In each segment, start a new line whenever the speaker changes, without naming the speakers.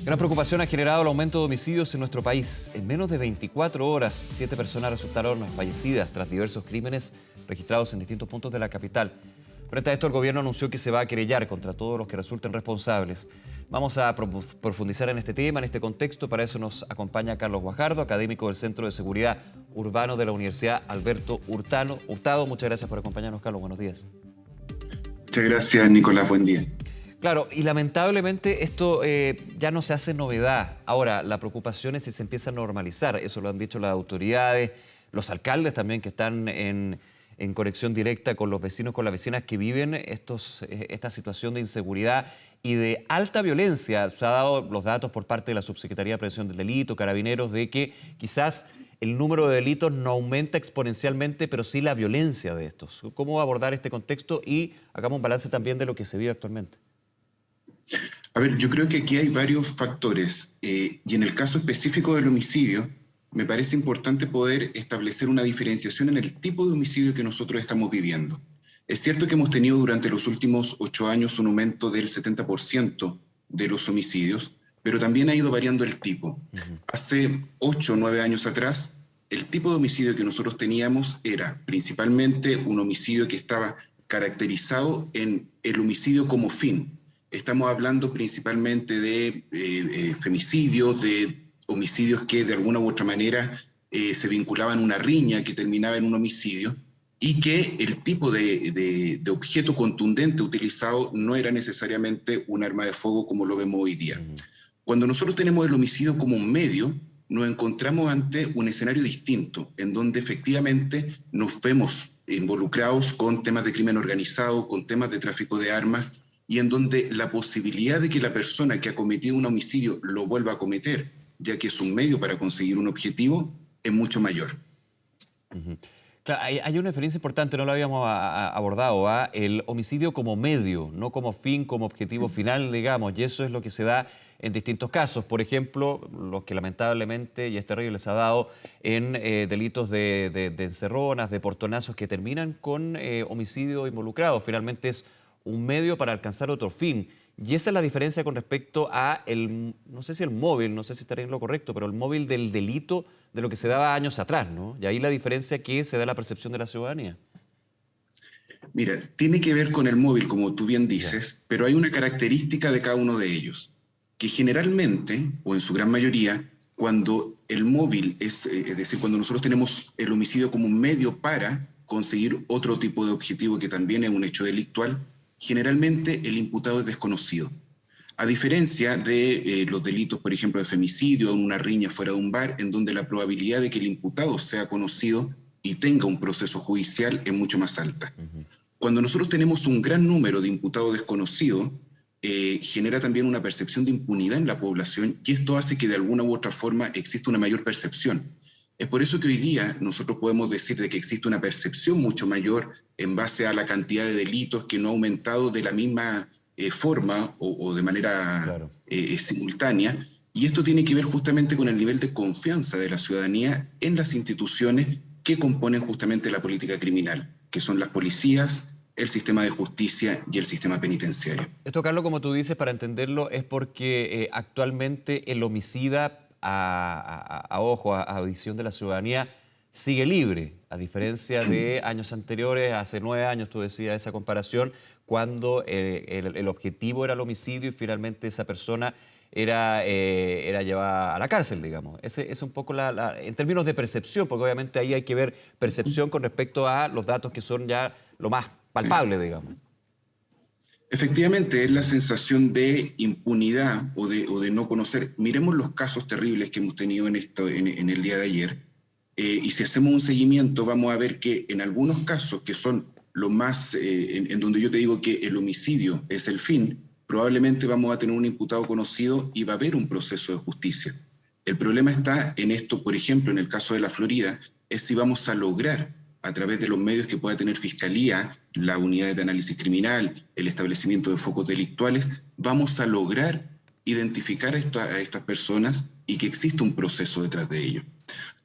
Gran preocupación ha generado el aumento de homicidios en nuestro país. En menos de 24 horas, 7 personas resultaron fallecidas tras diversos crímenes registrados en distintos puntos de la capital. Frente a esto, el gobierno anunció que se va a querellar contra todos los que resulten responsables. Vamos a profundizar en este tema, en este contexto. Para eso nos acompaña Carlos Guajardo, académico del Centro de Seguridad Urbano de la Universidad Alberto Hurtado. Muchas gracias por acompañarnos, Carlos. Buenos días.
Muchas gracias, Nicolás. Buen día.
Claro, y lamentablemente esto ya no se hace novedad. Ahora, la preocupación es si se empieza a normalizar. Eso lo han dicho las autoridades, los alcaldes también que están en conexión directa con los vecinos, con las vecinas que viven esta situación de inseguridad y de alta violencia. Se han dado los datos por parte de la Subsecretaría de Prevención del Delito, Carabineros, de que quizás el número de delitos no aumenta exponencialmente, pero sí la violencia de estos. ¿Cómo abordar este contexto? Y hagamos un balance también de lo que se vive actualmente.
A ver, yo creo que aquí hay varios factores y en el caso específico del homicidio, me parece importante poder establecer una diferenciación en el tipo de homicidio que nosotros estamos viviendo. Es cierto que hemos tenido durante los últimos 8 años un aumento del 70% de los homicidios, pero también ha ido variando el tipo. Hace 8 o 9 años atrás, el tipo de homicidio que nosotros teníamos era principalmente un homicidio que estaba caracterizado en el homicidio como fin. Estamos hablando principalmente de femicidios, de homicidios que de alguna u otra manera se vinculaban a una riña que terminaba en un homicidio y que el tipo de objeto contundente utilizado no era necesariamente un arma de fuego como lo vemos hoy día. Cuando nosotros tenemos el homicidio como un medio, nos encontramos ante un escenario distinto, en donde efectivamente nos vemos involucrados con temas de crimen organizado, con temas de tráfico de armas, y en donde la posibilidad de que la persona que ha cometido un homicidio lo vuelva a cometer, ya que es un medio para conseguir un objetivo, es mucho mayor.
Claro, hay una diferencia importante, no lo habíamos abordado, el homicidio como medio, no como fin, como objetivo final, digamos, y eso es lo que se da en distintos casos. Por ejemplo, los que lamentablemente, y es terrible, se ha dado en delitos de encerronas, de portonazos que terminan con homicidio involucrado. Finalmente es un medio para alcanzar otro fin. Y esa es la diferencia con respecto a no sé si el móvil, no sé si estaría en lo correcto, pero el móvil del delito de lo que se daba años atrás, ¿no? Y ahí la diferencia que se da la percepción de la ciudadanía.
Mira, tiene que ver con el móvil, como tú bien dices, pero hay una característica de cada uno de ellos, que generalmente, o en su gran mayoría, cuando el móvil es decir, cuando nosotros tenemos el homicidio como un medio para conseguir otro tipo de objetivo que también es un hecho delictual, generalmente el imputado es desconocido. A diferencia de los delitos, por ejemplo, de femicidio o una riña fuera de un bar, en donde la probabilidad de que el imputado sea conocido y tenga un proceso judicial es mucho más alta. Cuando nosotros tenemos un gran número de imputados desconocidos, genera también una percepción de impunidad en la población y esto hace que de alguna u otra forma exista una mayor percepción. Es por eso que hoy día nosotros podemos decir de que existe una percepción mucho mayor en base a la cantidad de delitos que no ha aumentado de la misma forma o de manera simultánea. Y esto tiene que ver justamente con el nivel de confianza de la ciudadanía en las instituciones que componen justamente la política criminal, que son las policías, el sistema de justicia y el sistema penitenciario.
Esto, Carlos, como tú dices, para entenderlo, es porque actualmente el homicida a visión de la ciudadanía, sigue libre, a diferencia de años anteriores, hace 9 años tú decías esa comparación, cuando el objetivo era el homicidio y finalmente esa persona era llevada a la cárcel, digamos. Ese es un poco en términos de percepción, porque obviamente ahí hay que ver percepción con respecto a los datos que son ya lo más palpable, digamos.
Efectivamente, es la sensación de impunidad o de no conocer. Miremos los casos terribles que hemos tenido en el día de ayer. Y si hacemos un seguimiento, vamos a ver que en algunos casos, que son los más, en donde yo te digo que el homicidio es el fin, probablemente vamos a tener un imputado conocido y va a haber un proceso de justicia. El problema está en esto, por ejemplo, en el caso de la Florida, es si vamos a lograr, a través de los medios que pueda tener Fiscalía, la unidad de análisis criminal, el establecimiento de focos delictuales, vamos a lograr identificar a estas personas y que exista un proceso detrás de ello.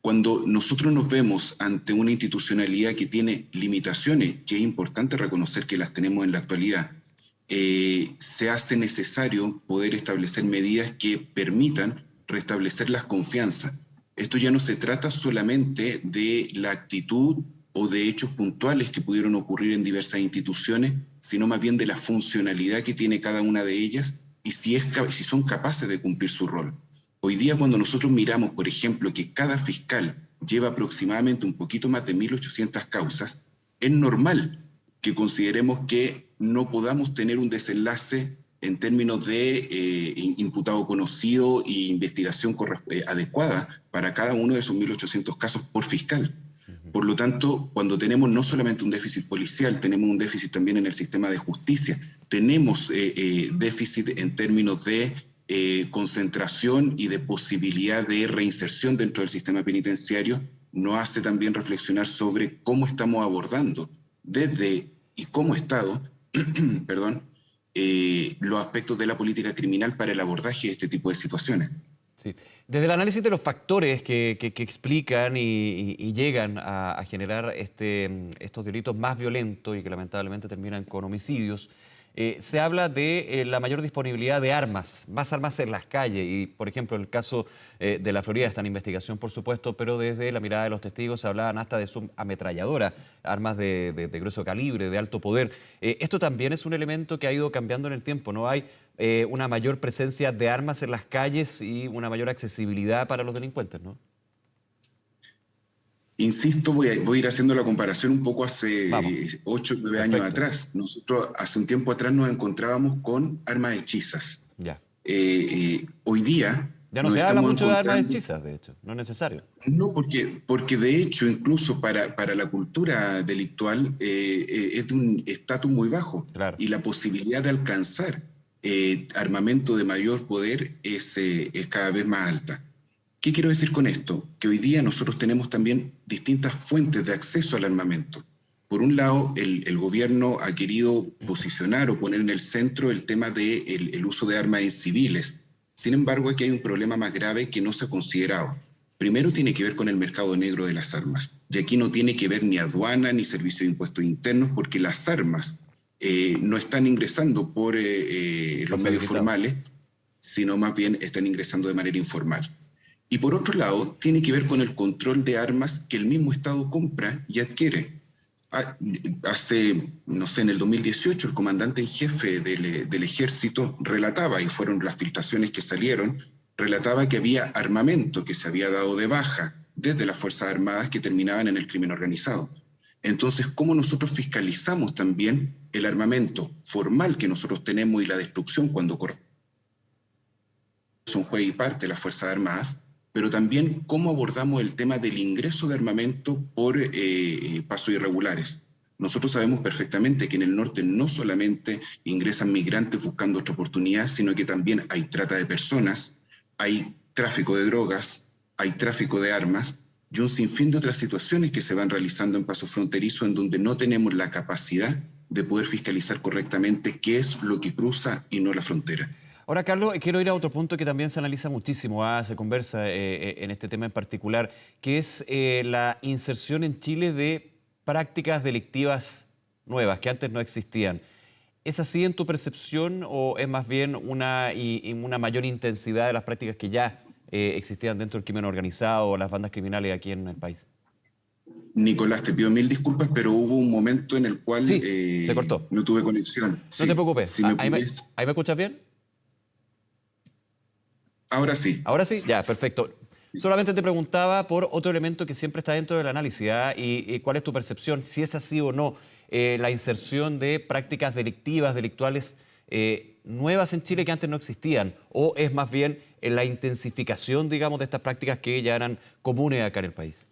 Cuando nosotros nos vemos ante una institucionalidad que tiene limitaciones, que es importante reconocer que las tenemos en la actualidad, se hace necesario poder establecer medidas que permitan restablecer las confianzas. Esto ya no se trata solamente de la actitud o de hechos puntuales que pudieron ocurrir en diversas instituciones, sino más bien de la funcionalidad que tiene cada una de ellas y si son capaces de cumplir su rol. Hoy día, cuando nosotros miramos, por ejemplo, que cada fiscal lleva aproximadamente un poquito más de 1.800 causas, es normal que consideremos que no podamos tener un desenlace en términos de imputado conocido e investigación adecuada para cada uno de esos 1.800 casos por fiscal. Por lo tanto, cuando tenemos no solamente un déficit policial, tenemos un déficit también en el sistema de justicia, tenemos déficit en términos de concentración y de posibilidad de reinserción dentro del sistema penitenciario, nos hace también reflexionar sobre cómo estamos abordando desde y como Estado, perdón, los aspectos de la política criminal para el abordaje de este tipo de situaciones.
Sí. Desde el análisis de los factores que explican y llegan a generar estos delitos más violentos y que lamentablemente terminan con homicidios, se habla de la mayor disponibilidad de armas, más armas en las calles y, por ejemplo, en el caso de la Florida está en investigación, por supuesto, pero desde la mirada de los testigos se hablaban hasta de su ametralladora, armas de grueso calibre, de alto poder. Esto también es un elemento que ha ido cambiando en el tiempo, ¿no? Hay una mayor presencia de armas en las calles y una mayor accesibilidad para los delincuentes, ¿no?
Insisto, voy a ir haciendo la comparación un poco hace
Vamos.
8 o 9 años atrás. Nosotros hace un tiempo atrás nos encontrábamos con armas hechizas.
Ya.
Hoy día...
Ya no se habla mucho de armas hechizas, de hecho, no es necesario.
No, porque de hecho, incluso para la cultura delictual es de un estatus muy bajo.
Claro.
Y la posibilidad de alcanzar armamento de mayor poder es cada vez más alta. ¿Qué quiero decir con esto? Que hoy día nosotros tenemos también distintas fuentes de acceso al armamento. Por un lado, el gobierno ha querido posicionar o poner en el centro el tema del uso de armas en civiles. Sin embargo, aquí hay un problema más grave que no se ha considerado. Primero tiene que ver con el mercado negro de las armas. Y aquí no tiene que ver ni aduana ni servicio de impuestos internos, porque las armas no están ingresando por los medios formales, sino más bien están ingresando de manera informal. Y por otro lado, tiene que ver con el control de armas que el mismo Estado compra y adquiere. Hace, no sé, en el 2018, el comandante en jefe del ejército relataba, y fueron las filtraciones que salieron, relataba que había armamento que se había dado de baja desde las Fuerzas Armadas que terminaban en el crimen organizado. Entonces, ¿cómo nosotros fiscalizamos también el armamento formal que nosotros tenemos y la destrucción cuando son juez y parte de las Fuerzas Armadas? Pero también cómo abordamos el tema del ingreso de armamento por pasos irregulares. Nosotros sabemos perfectamente que en el norte no solamente ingresan migrantes buscando otra oportunidad, sino que también hay trata de personas, hay tráfico de drogas, hay tráfico de armas y un sinfín de otras situaciones que se van realizando en pasos fronterizos en donde no tenemos la capacidad de poder fiscalizar correctamente qué es lo que cruza y no la frontera.
Ahora, Carlos, quiero ir a otro punto que también se analiza muchísimo, se conversa en este tema en particular, que es la inserción en Chile de prácticas delictivas nuevas que antes no existían. ¿Es así en tu percepción o es más bien una mayor intensidad de las prácticas que ya existían dentro del crimen organizado o las bandas criminales aquí en el país?
Nicolás, te pido mil disculpas, pero hubo un momento en el cual
sí, se cortó.
No tuve conexión.
No te preocupes.
Si
¿Ahí me escuchas bien?
Ahora sí.
Ahora sí, ya, perfecto. Solamente te preguntaba por otro elemento que siempre está dentro del análisis, y cuál es tu percepción, si es así o no, la inserción de prácticas delictuales nuevas en Chile que antes no existían, o es más bien la intensificación, digamos, de estas prácticas que ya eran comunes acá en el país.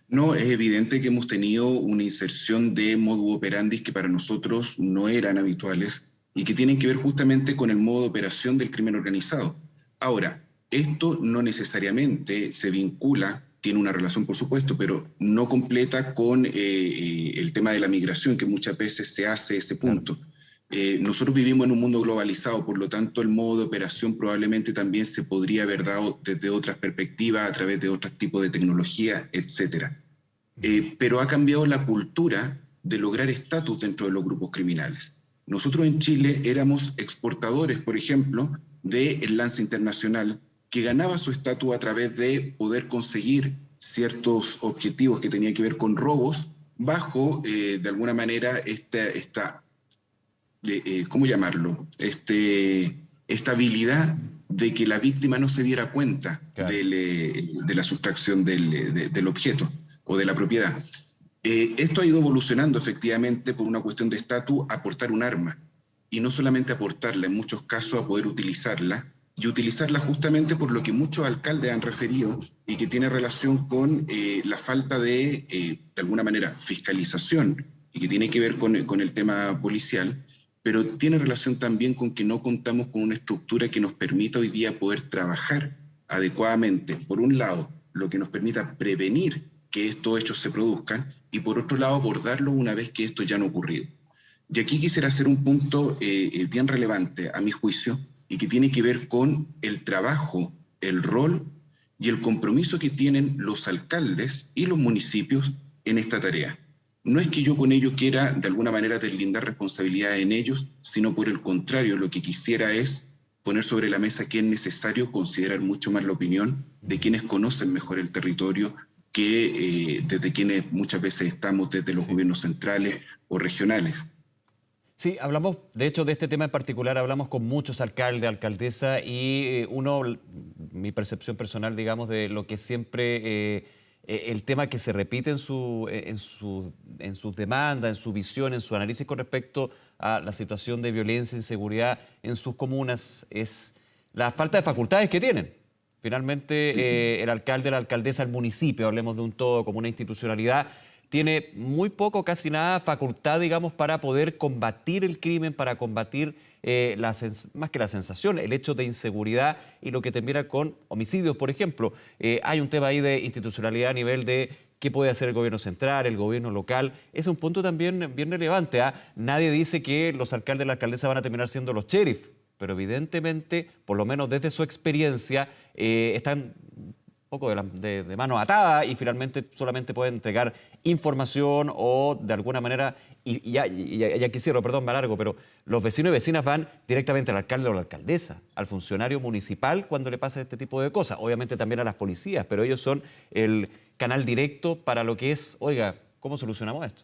No, es evidente que hemos tenido una inserción de modus operandi que para nosotros no eran habituales y que tienen que ver justamente con el modo de operación del crimen organizado. Ahora, esto no necesariamente se vincula, tiene una relación por supuesto, pero no completa con el tema de la migración, que muchas veces se hace ese punto. Nosotros vivimos en un mundo globalizado, por lo tanto el modo de operación probablemente también se podría haber dado desde otras perspectivas, a través de otros tipos de tecnología, etc. Pero ha cambiado la cultura de lograr estatus dentro de los grupos criminales. Nosotros en Chile éramos exportadores, por ejemplo, del lance internacional, que ganaba su estatus a través de poder conseguir ciertos objetivos que tenían que ver con robos bajo, de alguna manera, ¿cómo llamarlo? Esta habilidad de que la víctima no se diera cuenta
Claro.
de la sustracción del objeto o de la propiedad. Esto ha ido evolucionando efectivamente por una cuestión de estatus, aportar un arma, y no solamente aportarla, en muchos casos a poder utilizarla, y utilizarla justamente por lo que muchos alcaldes han referido y que tiene relación con la falta de alguna manera, fiscalización, y que tiene que ver con el tema policial, pero tiene relación también con que no contamos con una estructura que nos permita hoy día poder trabajar adecuadamente, por un lado, lo que nos permita prevenir que estos hechos se produzcan, y por otro lado abordarlo una vez que esto ya no ha ocurrido. Y aquí quisiera hacer un punto bien relevante a mi juicio, y que tiene que ver con el trabajo, el rol y el compromiso que tienen los alcaldes y los municipios en esta tarea. No es que yo con ello quiera de alguna manera deslindar responsabilidad en ellos, sino por el contrario, lo que quisiera es poner sobre la mesa que es necesario considerar mucho más la opinión de quienes conocen mejor el territorio que desde quienes muchas veces estamos desde los gobiernos centrales o regionales.
Sí, hablamos, de hecho, de este tema en particular, hablamos con muchos alcaldes, alcaldesas, y mi percepción personal, digamos, de lo que siempre, el tema que se repite en sus demandas, en su visión, en su análisis con respecto a la situación de violencia e inseguridad en sus comunas, es la falta de facultades que tienen. Finalmente, el alcalde, la alcaldesa, el municipio, hablemos de un todo como una institucionalidad, tiene muy poco, casi nada, facultad, digamos, para poder combatir el crimen, para combatir, más que la sensación, el hecho de inseguridad y lo que termina con homicidios, por ejemplo. Hay un tema ahí de institucionalidad a nivel de qué puede hacer el gobierno central, el gobierno local. Es un punto también bien relevante. Nadie dice que los alcaldes y la alcaldesa van a terminar siendo los sheriff, pero evidentemente, por lo menos desde su experiencia, están poco de mano atada y finalmente solamente pueden entregar información o de alguna manera, y aquí cierro, perdón, me alargo, pero los vecinos y vecinas van directamente al alcalde o la alcaldesa, al funcionario municipal cuando le pasa este tipo de cosas, obviamente también a las policías, pero ellos son el canal directo para lo que es, oiga, ¿cómo solucionamos esto?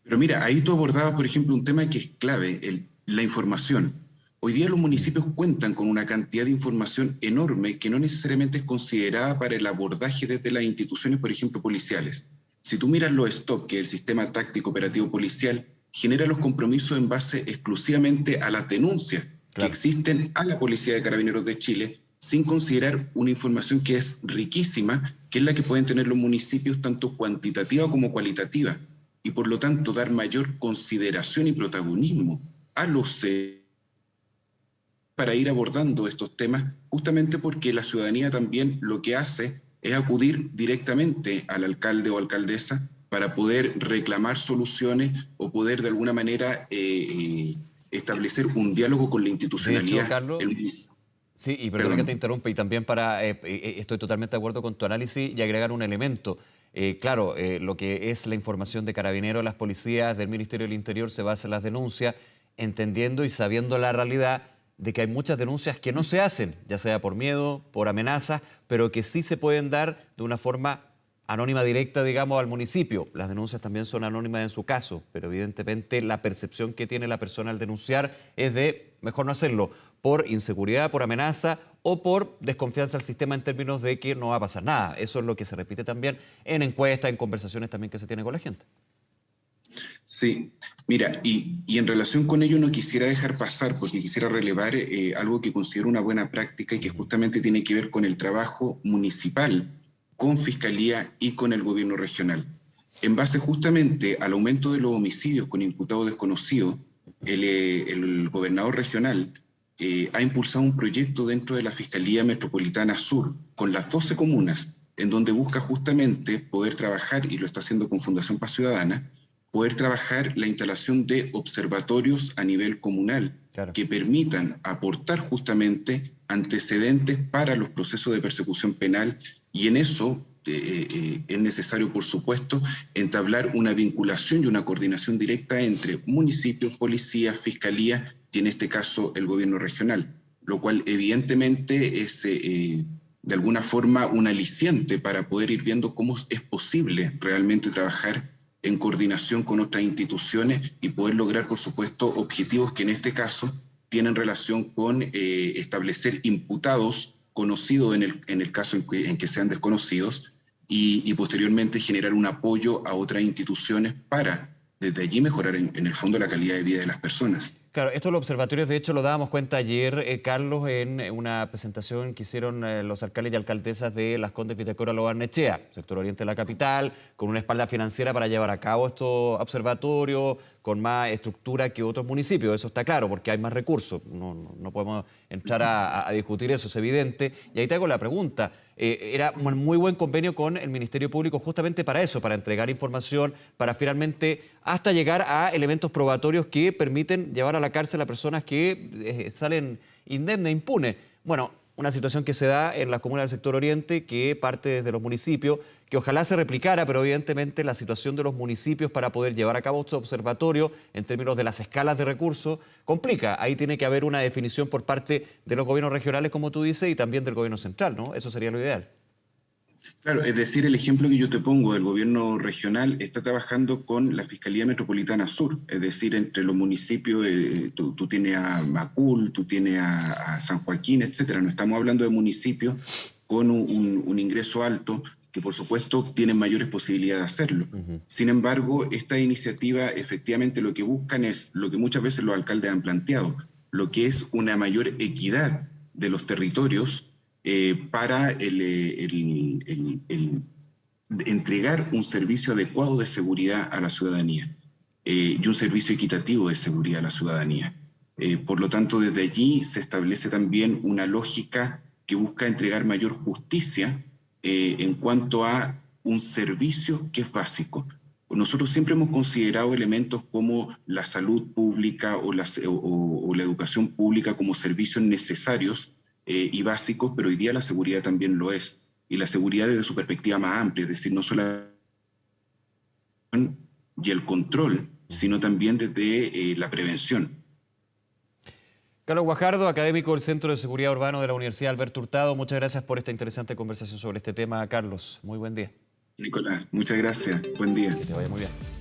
Pero mira, ahí tú abordabas, por ejemplo, un tema que es clave, la información. Hoy día los municipios cuentan con una cantidad de información enorme que no necesariamente es considerada para el abordaje desde las instituciones, por ejemplo, policiales. Si tú miras los STOP, que es el Sistema Táctico Operativo Policial, genera los compromisos en base exclusivamente a las denuncias que existen a la Policía de Carabineros de Chile, sin considerar una información que es riquísima, que es la que pueden tener los municipios, tanto cuantitativa como cualitativa, y por lo tanto dar mayor consideración y protagonismo a los para ir abordando estos temas, justamente porque la ciudadanía también lo que hace es acudir directamente al alcalde o alcaldesa para poder reclamar soluciones o poder de alguna manera establecer un diálogo con la institucionalidad.
De hecho, Carlos, sí, y perdón que te interrumpa, y también estoy totalmente de acuerdo con tu análisis y agregar un elemento. Claro, lo que es la información de Carabineros, las policías, del Ministerio del Interior se basa en las denuncias, entendiendo y sabiendo la realidad de que hay muchas denuncias que no se hacen, ya sea por miedo, por amenazas, pero que sí se pueden dar de una forma anónima directa, digamos, al municipio. Las denuncias también son anónimas en su caso, pero evidentemente la percepción que tiene la persona al denunciar es de mejor no hacerlo, por inseguridad, por amenaza o por desconfianza al sistema en términos de que no va a pasar nada. Eso es lo que se repite también en encuestas, en conversaciones también que se tiene con la gente.
Sí, mira, y en relación con ello no quisiera dejar pasar, porque quisiera relevar algo que considero una buena práctica y que justamente tiene que ver con el trabajo municipal, con Fiscalía y con el gobierno regional. En base justamente al aumento de los homicidios con imputados desconocidos, el gobernador regional ha impulsado un proyecto dentro de la Fiscalía Metropolitana Sur, con las 12 comunas, en donde busca justamente poder trabajar, y lo está haciendo con Fundación Paz Ciudadana, poder trabajar la instalación de observatorios a nivel comunal que permitan aportar justamente antecedentes para los procesos de persecución penal, y en eso es necesario, por supuesto, entablar una vinculación y una coordinación directa entre municipios, policías, fiscalía y en este caso el gobierno regional, lo cual evidentemente es de alguna forma un aliciente para poder ir viendo cómo es posible realmente trabajar en coordinación con otras instituciones y poder lograr, por supuesto, objetivos que en este caso tienen relación con establecer imputados conocidos en el caso en que sean desconocidos y posteriormente generar un apoyo a otras instituciones para desde allí mejorar en el fondo la calidad de vida de las personas.
Claro, esto de los observatorios, de hecho, lo dábamos cuenta ayer, Carlos, en una presentación que hicieron los alcaldes y alcaldesas de Las Condes, Vitacura, Lo Barnechea, sector oriente de la capital, con una espalda financiera para llevar a cabo estos observatorios, con más estructura que otros municipios, eso está claro, porque hay más recursos. No podemos entrar a discutir eso, es evidente. Y ahí te hago la pregunta. Era un muy buen convenio con el Ministerio Público justamente para eso, para entregar información, para finalmente hasta llegar a elementos probatorios que permiten llevar a la cárcel a personas que salen indemnes, impunes. Bueno, una situación que se da en las comunas del sector oriente, que parte desde los municipios, que ojalá se replicara, pero evidentemente la situación de los municipios para poder llevar a cabo estos observatorios en términos de las escalas de recursos complica. Ahí tiene que haber una definición por parte de los gobiernos regionales, como tú dices, y también del gobierno central, ¿no? Eso sería lo ideal.
Claro, es decir, el ejemplo que yo te pongo del gobierno regional está trabajando con la Fiscalía Metropolitana Sur, es decir, entre los municipios, tú tienes a Macul, tú tienes a San Joaquín, etcétera. No estamos hablando de municipios con un ingreso alto, que por supuesto tienen mayores posibilidades de hacerlo. Sin embargo, esta iniciativa efectivamente lo que buscan es lo que muchas veces los alcaldes han planteado, lo que es una mayor equidad de los territorios para entregar un servicio adecuado de seguridad a la ciudadanía y un servicio equitativo de seguridad a la ciudadanía. Por lo tanto, desde allí se establece también una lógica que busca entregar mayor justicia en cuanto a un servicio que es básico. Nosotros siempre hemos considerado elementos como la salud pública o la educación pública como servicios necesarios y básicos, pero hoy día la seguridad también lo es. Y la seguridad desde su perspectiva más amplia, es decir, no solo y el control, sino también desde la prevención.
Carlos Guajardo, académico del Centro de Seguridad Urbano de la Universidad Alberto Hurtado, muchas gracias por esta interesante conversación sobre este tema, Carlos. Muy buen día.
Nicolás, muchas gracias. Buen día.
Que te vaya muy bien.